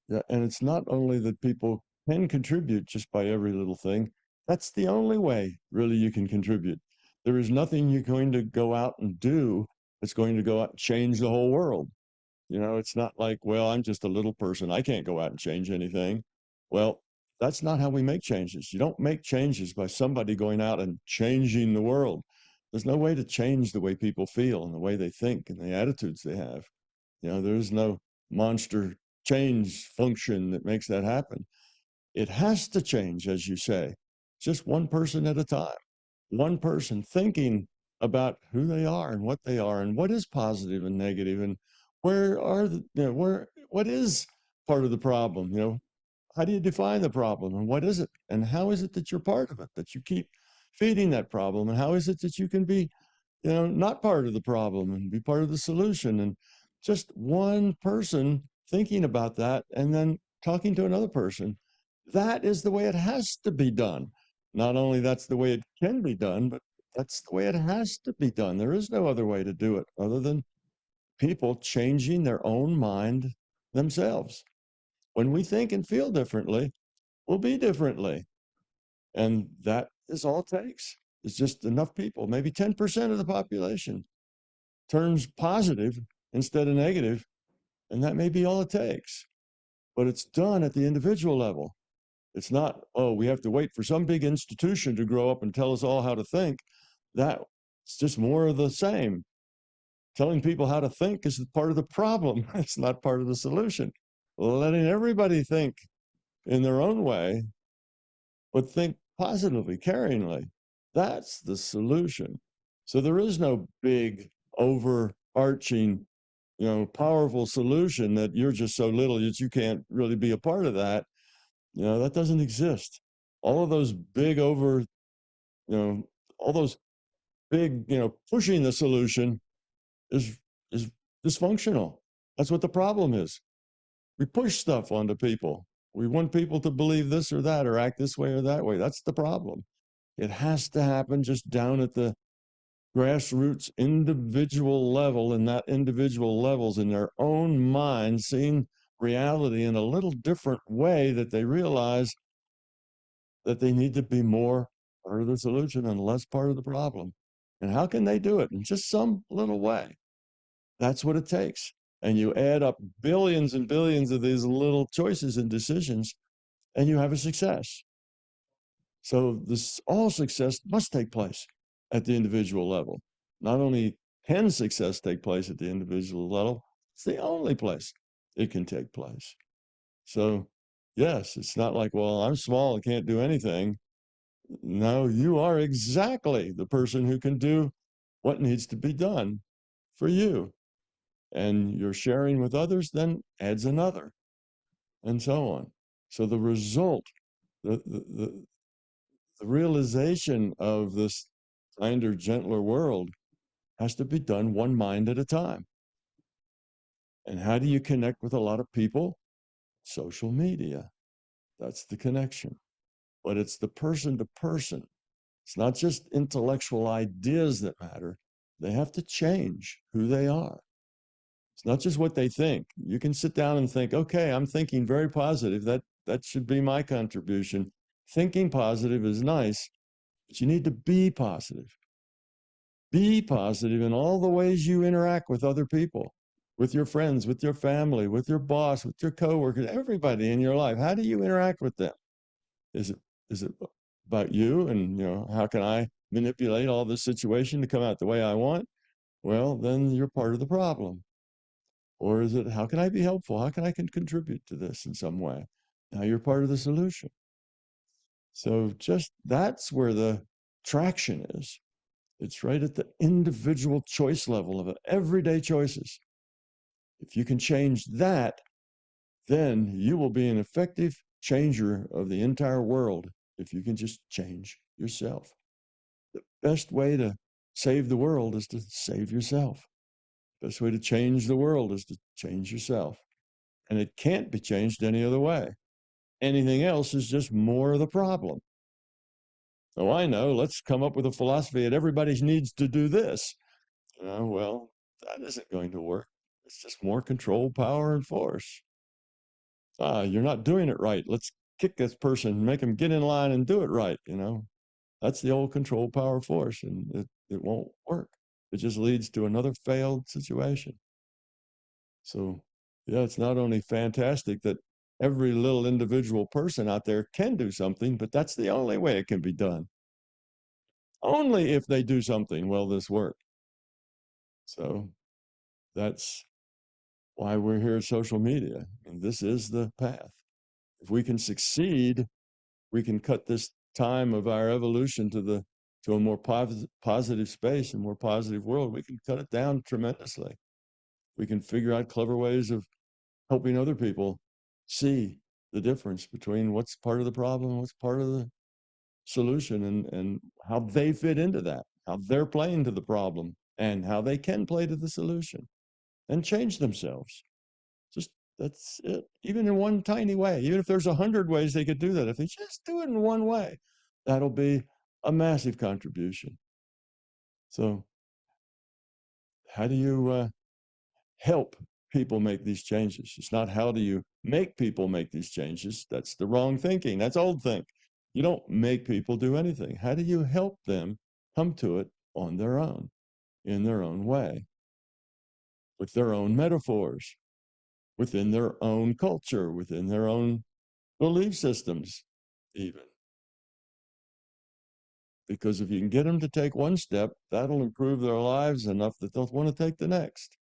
Yeah, and it's not only that people can contribute just by every little thing. That's the only way, really, you can contribute. There is nothing you're going to go out and do that's going to go out and change the whole world. You know, it's not like, well, I'm just a little person. I can't go out and change anything. Well, that's not how we make changes. You don't make changes by somebody going out and changing the world. There's no way to change the way people feel and the way they think and the attitudes they have. You know, there's no monster change function that makes that happen. It has to change, as you say, just one person at a time. One person thinking about who they are and what they are and what is positive and negative and where are the, you know, what is part of the problem? You know, how do you define the problem and what is it? And how is it that you're part of it, that you keep feeding that problem? And how is it that you can be, you know, not part of the problem and be part of the solution? And just one person thinking about that and then talking to another person, that is the way it has to be done. Not only that's the way it can be done, but that's the way it has to be done. There is no other way to do it other than people changing their own mind themselves. When we think and feel differently, we'll be differently. And that is all it takes. It's just enough people, maybe 10% of the population turns positive instead of negative, and that may be all it takes. But it's done at the individual level. It's not, oh, we have to wait for some big institution to grow up and tell us all how to think. That's just more of the same. Telling people how to think is part of the problem. It's not part of the solution. Letting everybody think in their own way, but think positively, caringly. That's the solution. So there is no big, overarching, you know, powerful solution that you're just so little that you can't really be a part of that. You know, that doesn't exist. All of those big you know, all those big, you know, pushing the solution is is dysfunctional. That's what the problem is. We push stuff onto people. We want people to believe this or that or act this way or that way. That's the problem. It has to happen just down at the grassroots individual level, and that individual levels in their own mind, seeing reality in a little different way, that they realize that they need to be more part of the solution and less part of the problem. And how can they do it? In just some little way. That's what it takes. And you add up billions and billions of these little choices and decisions, and you have a success. So this all success must take place at the individual level. Not only can success take place at the individual level, it's the only place it can take place. So yes, it's not like, well, I'm small and can't do anything. No, you are exactly the person who can do what needs to be done for you. And your sharing with others then adds another, and so on. So the result, the realization of this kinder, gentler world has to be done one mind at a time. And how do you connect with a lot of people? Social media. That's the connection. But it's the person to person. It's not just intellectual ideas that matter. They have to change who they are. It's not just what they think. You can sit down and think, okay, I'm thinking very positive. That should be my contribution. Thinking positive is nice, but you need to be positive. Be positive in all the ways you interact with other people, with your friends, with your family, with your boss, with your coworkers, everybody in your life. How do you interact with them? Is it about you and, you know, how can I manipulate all this situation to come out the way I want? Well, then you're part of the problem. Or is it, how can I be helpful? How can I contribute to this in some way? Now you're part of the solution. So just that's where the traction is. It's right at the individual choice level of everyday choices. If you can change that, then you will be an effective changer of the entire world if you can just change yourself. The best way to save the world is to save yourself. The best way to change the world is to change yourself. And it can't be changed any other way. Anything else is just more of the problem. Oh, I know, let's come up with a philosophy that everybody needs to do this. Well, that isn't going to work. It's just more control, power, and force. You're not doing it right. Let's kick this person, make them get in line and do it right. That's the old control power force, and it won't work. It just leads to another failed situation. So, yeah, it's not only fantastic that every little individual person out there can do something, but that's the only way it can be done. Only if they do something will this work. So that's why we're here at social media. And this is the path. If we can succeed, we can cut this time of our evolution to a more positive space and more positive world. We can cut it down tremendously. We can figure out clever ways of helping other people see the difference between what's part of the problem, what's part of the solution, and how they fit into that, how they're playing to the problem, and how they can play to the solution and change themselves. Just that's it. Even in one tiny way, even if there's 100 ways they could do that, if they just do it in one way, that'll be a massive contribution. So, how do you help people make these changes? It's not how do you make people make these changes. That's the wrong thinking. That's old think. You don't make people do anything. How do you help them come to it on their own, in their own way, with their own metaphors, within their own culture, within their own belief systems, even? Because if you can get them to take one step, that'll improve their lives enough that they'll want to take the next.